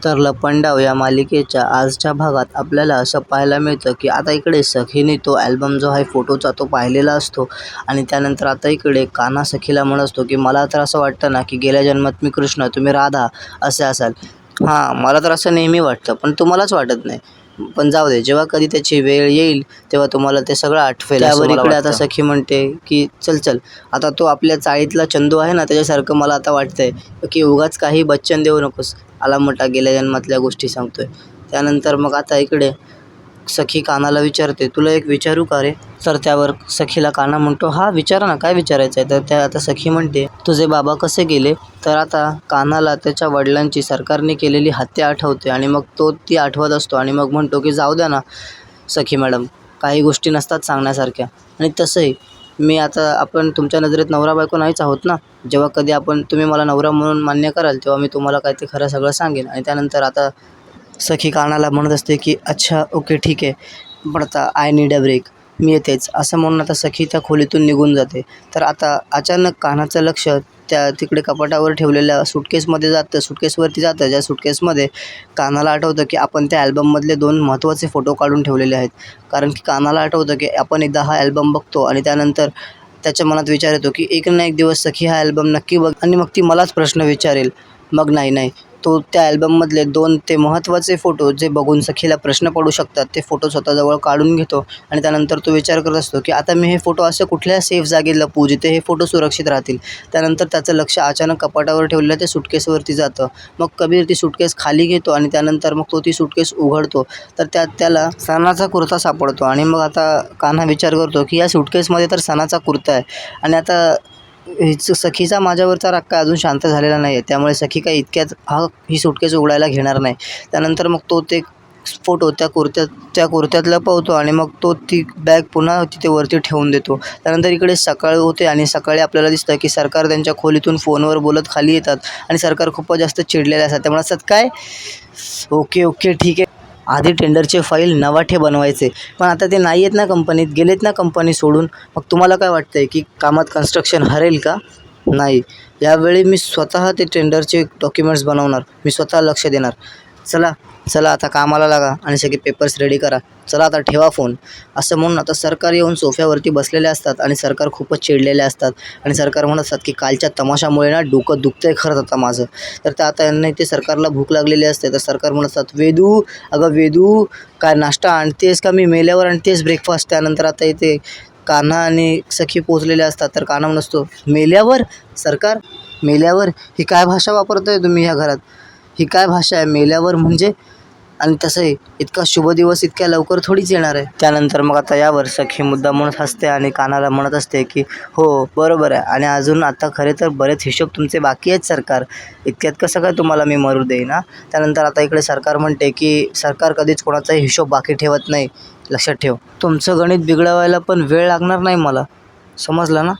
तर लपंडाव या मालिकेच्या आजच्या भागात आपल्याला असं पाहायला मिळतं की आता इकडे सखीने तो ॲल्बम जो आहे फोटोचा तो पाहिलेला असतो आणि त्यानंतर आता इकडे कान्हा सखीला म्हणत असतो की मला तर असं वाटतं ना की गेल्या जन्मात मी कृष्ण तुम्ही राधा असे असाल. हां, मला तर असं नेहमी वाटतं पण तुम्हालाच वाटत नाही. पण जाऊ दे, जेव्हा कधी त्याची वेळ येईल तेव्हा तुम्हाला ते सगळं आठवेल. त्यावर इकडे आता सखी म्हणते की चल चल, आता तो आपल्या चाळीतला चंदू आहे ना त्याच्यासारखं मला आता वाटतंय की उगाच काही बच्चन देऊ नकोस, आला मोठा गेल्या जन्मातल्या गोष्टी सांगतोय. त्यानंतर मग आता इकडे सखी कान्हाला विचारते, तुला एक विचारू का रे? तर त्यावर सखीला कान्हा म्हणतो, हा विचारा ना, काय विचारायचं आहे? तर त्या आता सखी म्हणते, तुझे बाबा कसे गेले? तर आता कान्हाला त्याच्या वडिलांची सरकारने केलेली हत्या आठवते आणि मग तो ती आठवत असतो आणि मग म्हणतो की जाऊ द्या ना सखी मॅडम, काही गोष्टी नसतात सांगण्यासारख्या. आणि तसंही मी आता आपण तुमच्या नजरेत नवरा बायको नाहीच आहोत ना. जेव्हा कधी तुम्ही मला नवरा म्हणून मान्य कराल तेव्हा मी तुम्हाला काय ते खरं सगळं सांगेन. आणि त्यानंतर आता सखी कान्हाला म्हणत असते की अच्छा ओके ठीक आहे, पण आता आय नीड अ ब्रेक, मी येतेच असं म्हणून आता सखी त्या खोलीतून निघून जाते. तर आता अचानक कान्हाचं लक्ष त्या तिकडे कपाटावर ठेवलेल्या सुटकेसमध्ये जातं, सुटकेसवरती जातं, ज्या सुटकेसमध्ये कान्हाला आठवतं की आपण त्या ॲल्बममधले 2 महत्त्वाचे फोटो काढून ठेवलेले आहेत. कारण की कान्हाला आठवतं की आपण एकदा हा ॲल्बम बघतो आणि त्यानंतर त्याच्या मनात विचार येतो की एक ना एक दिवस सखी हा ॲल्बम नक्की बघ आणि मग ती मलाच प्रश्न विचारेल. मग नाही, तो त्या ॲल्बममधले 2 ते महत्त्वाचे फोटो जे बघून सखीला प्रश्न पडू शकतात ते फोटो स्वतःजवळ काढून घेतो आणि त्यानंतर तो विचार करत असतो की आता मी हे फोटो अशा कुठल्या सेफ जागेत लपवू जिथे हे फोटो सुरक्षित राहतील. त्यानंतर त्याचं लक्ष अचानक कपाटावर ठेवलेल्या त्या सुटकेसवरती जातं. मग कबीर ती सुटकेस खाली घेतो आणि त्यानंतर मग तो ती सुटकेस उघडतो. तर त्यात त्याला सणाचा कुर्ता सापडतो आणि मग आता कान्हा विचार करतो की या सुटकेसमध्ये तर सणाचा कुर्ता आहे आणि आता सखीचा माझ्यावरचा राग काय अजून शांत झालेला नाही आहे, त्यामुळे सखी काही इतक्यात ही सुटकेस उघडायला घेणार नाही. त्यानंतर मग तो ते फोटो त्या कुर्त्यात लपवतो आणि मग तो ती बॅग पुन्हा तिथे वरती ठेवून देतो. त्यानंतर इकडे सकाळ होते आणि सकाळी आपल्याला दिसतं की सरकार त्यांच्या खोलीतून फोनवर बोलत खाली येतात आणि सरकार खूपच जास्त चिडलेले असतात. त्यामुळे असतात काय, ओके ठीक आहे, आधी टेंडरचे फाईल नवाठे बनवायचे, पण आता ते नाही आहेत ना कंपनीत, गेलेत ना कंपनी सोडून. मग तुम्हाला काय वाटतंय की कामात कन्स्ट्रक्शन हरेल का? नाही, यावेळी मी स्वतः ते टेंडरचे डॉक्युमेंट्स बनवणार, मी स्वतः लक्ष देणार. चला आता कामाला लागा आणि सगळे पेपर्स रेडी करा, चला आता ठेवा फोन. असं म्हणून आता सरकार येऊन सोफ्यावरती बसलेले असतात आणि सरकार खूपच चिडलेले असतात आणि सरकार म्हणत असतात की कालच्या तमाशामुळे ना डोकं दुखतंय खरंच आता माझं. तर त्या आता यांना ते सरकारला भूक लागलेली असते. तर सरकार म्हणत असतात, अगं वेदू, काय नाश्ता आणतेस का मी मेल्यावर आणतेस ब्रेकफास्ट? त्यानंतर आता इथे कान्हा आणि सखी पोचलेले असतात. तर कान्हा म्हणत असतो, मेल्यावर? सरकार मेल्यावर? ही काय भाषा वापरताय तुम्ही ह्या घरात? ही काय भाषा आहे मेल्यावर म्हणजे? आणि तसंही इतका शुभ दिवस इतक्या लवकर थोडीच येणार आहे. त्यानंतर मग आता यावर सखी मुद्दाम म्हणत असते आणि कान्हाला म्हणत असते की हो बरोबर आहे आणि अजून आता खरे तर बरेच हिशोब तुमचे बाकी आहेत सरकार, इतक्यात कसं काय तुम्हाला मी मरू देईन ना. त्यानंतर आता इकडे सरकार म्हणते की सरकार कधीच कोणाचाही हिशोब बाकी ठेवत नाही, लक्षात ठेव. तुमचं गणित बिघडवायला पण वेळ लागणार नाही मला, समजलं ना.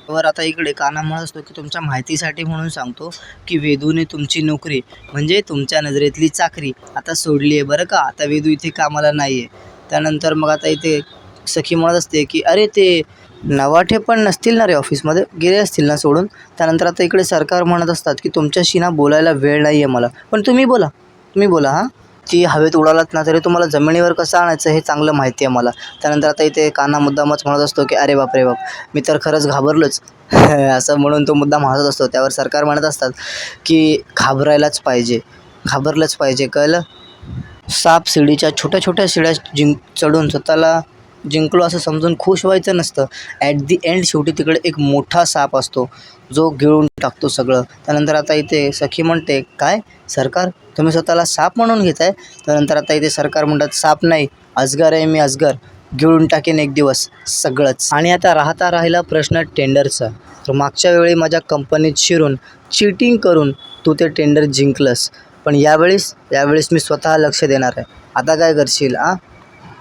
वर आता इकडे कान्हा म्हणत असतो की तुमच्या माहितीसाठी म्हणून सांगतो की वेदूने तुमची नोकरी म्हणजे तुमच्या नजरेतली चाकरी आता सोडली आहे बरं का, आता वेदू इथे कामाला नाही आहे. त्यानंतर मग आता इथे सखी म्हणत असते की अरे ते नवाठे पण नसतील ना रे ऑफिसमध्ये, गेले असतील ना सोडून. त्यानंतर आता इकडे सरकार म्हणत असतात की तुमच्याशी ना बोलायला वेळ नाही आहे मला, पण तुम्ही बोला हां. ती हवेत उडालात ना तरी तुम्हाला जमिनीवर कसं आणायचं हे चांगलं माहिती आहे मला. त्यानंतर आता इथे कान्हा मुद्दामच म्हणत असतो की अरे बाप रे बाप, मी तर खरंच घाबरलोच असं म्हणून तो मुद्दाम हसत असतो. त्यावर सरकार म्हणत असतात की घाबरलंच पाहिजे, कळलं? साप शिडीच्या छोट्या छोट्या शिड्या चढून स्वतःला जिंकलो असं समजून खुश व्हायचं नसतं. ॲट दी एंड शेवटी तिकडे एक मोठा साप असतो जो गिळून टाकतो सगळं. त्यानंतर आता इथे सखी म्हणते, काय सरकार तुम्ही स्वतःला साप म्हणून घेताय? त्यानंतर आता इथे सरकार म्हणतात, साप नाही, अजगर आहे मी, अजगर, गिळून टाकेन एक दिवस सगळंच. आणि आता राहिला प्रश्न टेंडरचा. तर मागच्या वेळी माझ्या कंपनीत शिरून चीटिंग करून तू ते टेंडर जिंकलंस, पण यावेळेस मी स्वतः लक्ष देणार आहे. आता काय करशील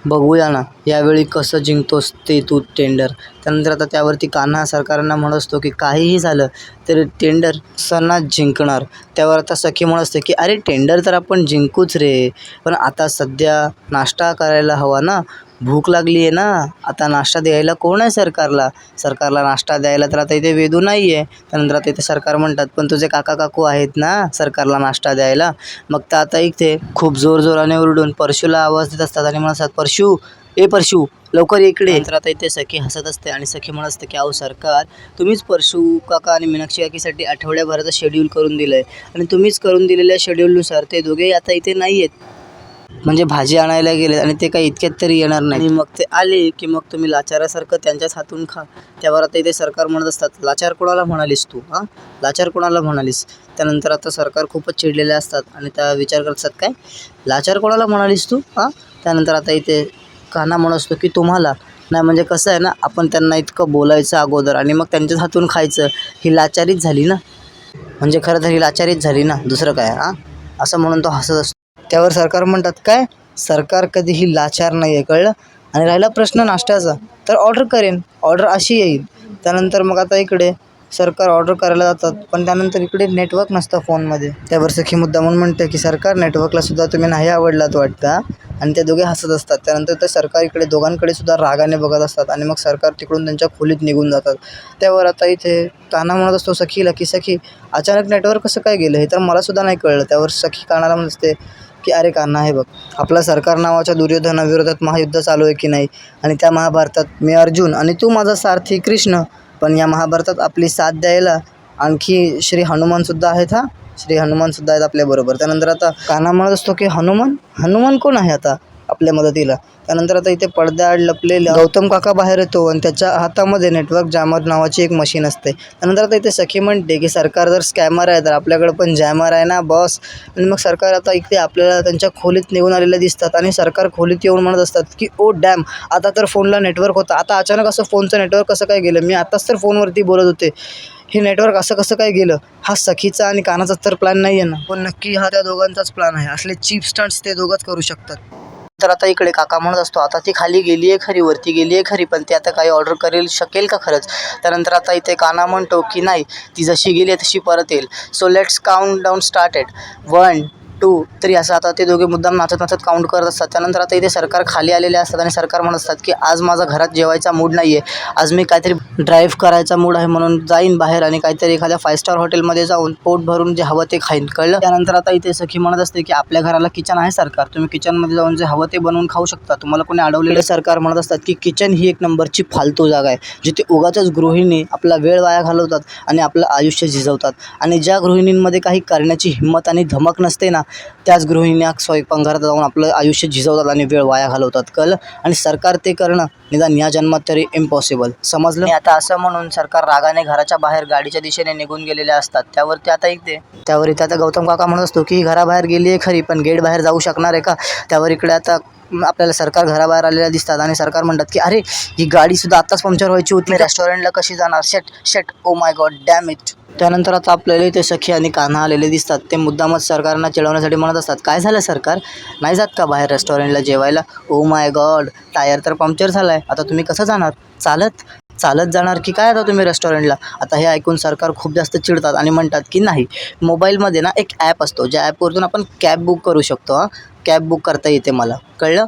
बघूया ना यावेळी कसं जिंकतोस ते तू टेंडर. त्यानंतर आता त्यावरती कान्हा सरकारांना म्हणत असतो की काहीही झालं तरी टेंडर सणाच जिंकणार. त्यावर आता सखी म्हणत असते की अरे टेंडर तर आपण जिंकूच रे, पण आता सध्या नाश्ता करायला हवा ना, भूक लागली आहे ना, आता नाश्ता द्यायला कोण आहे सरकारला? सरकारला नाश्ता द्यायला तर आता इथे वेदू नाही आहे. त्यानंतर आता इथे सरकार म्हणतात, पण तुझे काका काकू आहेत ना सरकारला नाश्ता द्यायला. मग तर आता इथे खूप जोरजोराने ओरडून परशूला आवाज देत असतात आणि म्हणतात, परशू, ए परशू, लवकर ये इकडे. तर आता इथे सखी हसत असते आणि सखी म्हणत असते की अहो सरकार, तुम्हीच परशू काका आणि मीनाक्षी काकीसाठी आठवड्याभराचं शेड्यूल करून दिलं आहे आणि तुम्हीच करून दिलेल्या शेड्यूलनुसार ते दोघेही आता इथे नाही आहेत. म्हणजे भाजी आणायला गेले आणि ते काही इतक्यात तरी येणार नाही. आणि मग ते आले की मग तुम्ही लाचारासारखं त्यांच्याच हातून खा. त्यावर आता इथे सरकार म्हणत असतात, लाचार कोणाला म्हणालीस तू? हां, लाचार कोणाला म्हणालीस? त्यानंतर आता सरकार खूपच चिडलेले असतात आणि त्या विचार करत असतात, काय लाचार कोणाला म्हणालीस तू? हां. त्यानंतर आता इथे कान्हा म्हणत असतो की तुम्हाला नाही, म्हणजे कसं आहे ना, आपण त्यांना इतकं बोलायचं अगोदर आणि मग त्यांच्याच हातून खायचं, ही लाचारीच झाली ना. म्हणजे खरं तर ही लाचारीच झाली ना, दुसरं काय? हां, असं म्हणून तो हसत असतो. त्यावर सरकार म्हणतात, काय सरकार कधीही लाचार नाही आहे, कळलं? आणि राहिला प्रश्न नाश्त्याचा, तर ऑर्डर करेन, ऑर्डर अशी येईल. त्यानंतर मग आता इकडे सरकार ऑर्डर करायला जातात, पण त्यानंतर इकडे नेटवर्क नसतं फोनमध्ये. त्यावर सखी मुद्दामून म्हणते की सरकार, नेटवर्कलासुद्धा तुम्ही नाही आवडलात वाटतं. आणि ते दोघे हसत असतात. त्यानंतर ते सरकार इकडे दोघांकडे सुद्धा रागाने बघत असतात आणि मग सरकार तिकडून त्यांच्या खोलीत निघून जातात. त्यावर आता इथे कान्हा म्हणत असतो सखीला की सखी, अचानक नेटवर्क कसं काय गेलं हे तर मलासुद्धा नाही कळलं. त्यावर सखी कान्हाला म्हणते की अरे कान्हा, हे बघ, आपला सरकार नावाच्या दुर्योधनाविरोधात महायुद्ध चालू आहे की नाही, आणि त्या महाभारतात मी अर्जुन आणि तू माझा सारथी कृष्ण, पण या महाभारतात आपली साथ द्यायला आणखी श्री हनुमानसुद्धा आहेत. हां, श्री हनुमानसुद्धा आहेत आपल्याबरोबर. त्यानंतर आता कान्हा म्हणत असतो की हनुमान कोण आहे आता आपल्या मदतीला? त्यानंतर आता इथे पडद्याआड लपलेला गौतम काका बाहेर येतो आणि त्याच्या हातामध्ये नेटवर्क जॅमर नावाची एक मशीन असते. त्यानंतर आता इथे सखी म्हणते की सरकार जर स्कॅमर आहे तर आपल्याकडे पण जॅमर आहे ना बॉस. आणि मग सरकार आता इथे आपल्याला त्यांच्या खोलीत निघून आलेले दिसतात आणि सरकार खोलीत येऊन म्हणत असतात की ओ डॅम, आता तर फोनला नेटवर्क होता, आता अचानक असं फोनचं नेटवर्क कसं काय गेलं? मी आताच तर फोनवरती बोलत होते, हे नेटवर्क असं कसं काय गेलं? हा सखीचा आणि कानाचाच तर प्लॅन नाही आहे ना? पण नक्की हा त्या दोघांचाच प्लॅन आहे. असले चीप स्टंट्स ते दोघंच करू शकतात. तर आता इकडे काका म्हणत असतो, आता ती खाली गेली आहे खरी, वरती गेली आहे खरी, पण ती आता काही ऑर्डर करेल शकेल का खरंच? त्यानंतर आता इथे कान्हा म्हणतो की नाही, ती जशी गेली आहे तशी परत येईल. So let's count down started, 1, 2, 3 असं आता ते दोघे मुद्दाम नाचत नाचत काउंट करत असतात. त्यानंतर आता इथे सरकार खाली आलेले असतात आणि सरकार म्हणत असतात की आज माझा घरात जेवायचा मूड नाही आहे, आज मी काहीतरी ड्राईव्ह करायचा मूड आहे, म्हणून जाईन बाहेर आणि काहीतरी एखाद्या 5 स्टार हॉटेलमध्ये जाऊन पोट भरून जे हवं ते खाईन, कळलं? त्यानंतर आता इथे सखी म्हणत असते की आपल्या घराला किचन आहे सरकार, तुम्ही किचनमध्ये जाऊन जे हवं ते बनवून खाऊ शकता, तुम्हाला कोणी अडवलेलं? सरकार म्हणत असतात की किचन ही एक नंबरची फालतू जागा आहे, जिथे उगाचच गृहिणी आपला वेळ वाया घालवतात आणि आपलं आयुष्य झिजवतात. आणि ज्या गृहिणींमध्ये काही करण्याची हिंमत आणि धमक नसते ना, त्याच गृहिण्या स्वयंपाकघरात जाऊन आपलं आयुष्य झिजवतात आणि वेळ वाया घालवतात, कळलं? आणि सरकार ते करणं निदान या जन्मात तरी इम्पॉसिबल, समजलं? आता असं म्हणून सरकार रागाने घराच्या बाहेर गाडीच्या दिशेने निघून गेलेले असतात. त्यावर इथे आता गौतम काका म्हणत असतो की घराबाहेर गेली आहे खरी, पण गेट बाहेर जाऊ शकणार आहे का? त्यावर इकडे आता आपल्याला सरकार घराबाहेर आलेल्या दिसतात आणि सरकार म्हणतात की अरे, ही गाडीसुद्धा आत्ताच पंक्चर व्हायची होती, रेस्टॉरंटला कशी जाणार? शेट, oh my god, damn it. त्यानंतर आता आपल्याला इथे सखी आणि कान्हा आलेले दिसतात. ते मुद्दामच सरकारना चिडवण्यासाठी म्हणत असतात, काय झालं सरकार, नाही जात का बाहेर रेस्टॉरंटला जेवायला? ओ माय गॉड, टायर तर पंक्चर झाला आहे, आता तुम्ही कसं जाणार? चालत जाणार की काय आता तुम्ही रेस्टॉरंटला? आता हे ऐकून सरकार खूप जास्त चिडतात आणि म्हणतात की नाही, मोबाईलमध्ये ना एक ॲप असतो, ज्या ॲपवरून आपण कॅब बुक करू शकतो. हां, कॅब बुक करता येते मला, कळलं?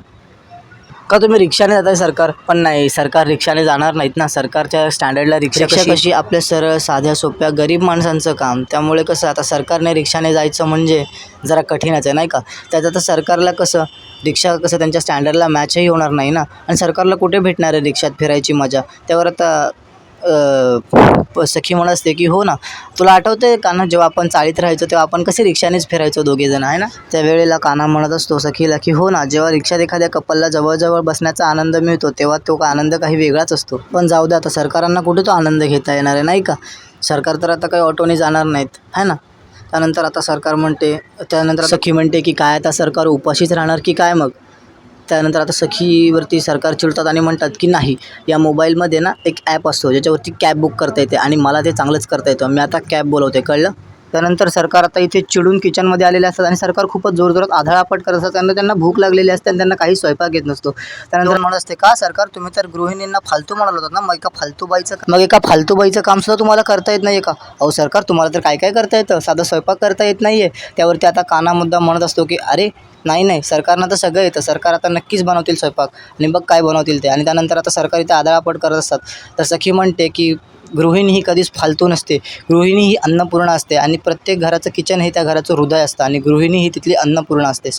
का तुम्ही रिक्षाने जाताय सरकार? पण नाही, सरकार रिक्षाने जाणार नाहीत ना. सरकारच्या स्टँडर्डला रिक्षा कशी आपल्या सरळ साध्या सोप्या गरीब माणसांचं काम. त्यामुळे कसं आता सरकारने रिक्षाने जायचं म्हणजे जरा कठीणच आहे, नाही का? त्याचं तर सरकारला कसं रिक्षा त्यांच्या स्टँडर्डला मॅचही होणार नाही ना. आणि सरकारला कुठे भेटणार आहे रिक्षात फिरायची मजा? त्यावर आता सखी म्हणत असते की हो ना, तुला आठवतं आहे कान्हा, जेव्हा आपण चाळीत राहायचो तेव्हा आपण कसे रिक्षानेच फिरायचो दोघेजण, आहे ना? त्यावेळेला कान्हा म्हणत असतो सखीला की हो ना, जेव्हा रिक्षात एखाद्या कपलला जवळजवळ बसण्याचा आनंद मिळतो तेव्हा तो आनंद काही वेगळाच असतो. पण जाऊ द्या, आता सरकारांना कुठे तो आनंद घेता येणार आहे, नाही का? सरकार तर आता काही ऑटोने जाणार नाहीत, आहे ना? त्यानंतर सखी म्हणते की काय आता सरकार उपाशीच राहणार की काय मग? त्यानंतर आता सखीवरती सरकार चिडतात आणि म्हणतात की नाही, या मोबाईलमध्ये ना एक ॲप असतो ज्याच्यावरती कॅब बुक करता येते आणि मला ते चांगलंच करता येतं. मी आता कॅब बोलवते, कळलं? त्यानंतर सरकार आता इथे चिडून किचनमध्ये आलेले असतात आणि सरकार खूपच जोरजोरात आढळरापट करत असतात. त्यांना भूक लागलेली असते आणि त्यांना काही स्वयंपाक येत नसतो. त्यानंतर म्हणत असते, का सरकार तुम्ही तर गृहिणींना फालतू म्हणाल होतात ना, मग एका फालतूबाईचं कामसुद्धा तुम्हाला करता येत नाही का? अहो सरकार, तुम्हाला तर काय काय करता येतं, साधा स्वयंपाक करता येत नाही आहे. त्यावरती आता काना मुद्दा म्हणत असतो की अरे नाही सरकारनं तर सगळं येतं, सरकार आता नक्कीच बनवतील स्वयंपाक आणि बघ काय बनवतील ते. आणि त्यानंतर आता सरकार इथे आदळआपट करत असतात. तर सखी म्हणते की गृहिणी ही कधीच फालतू नसते, गृहिणी ही अन्नपूर्णा असते आणि प्रत्येक घराचं किचन हे त्या घराचं हृदय असतं आणि गृहिणी ही तिथली अन्नपूर्णा असते.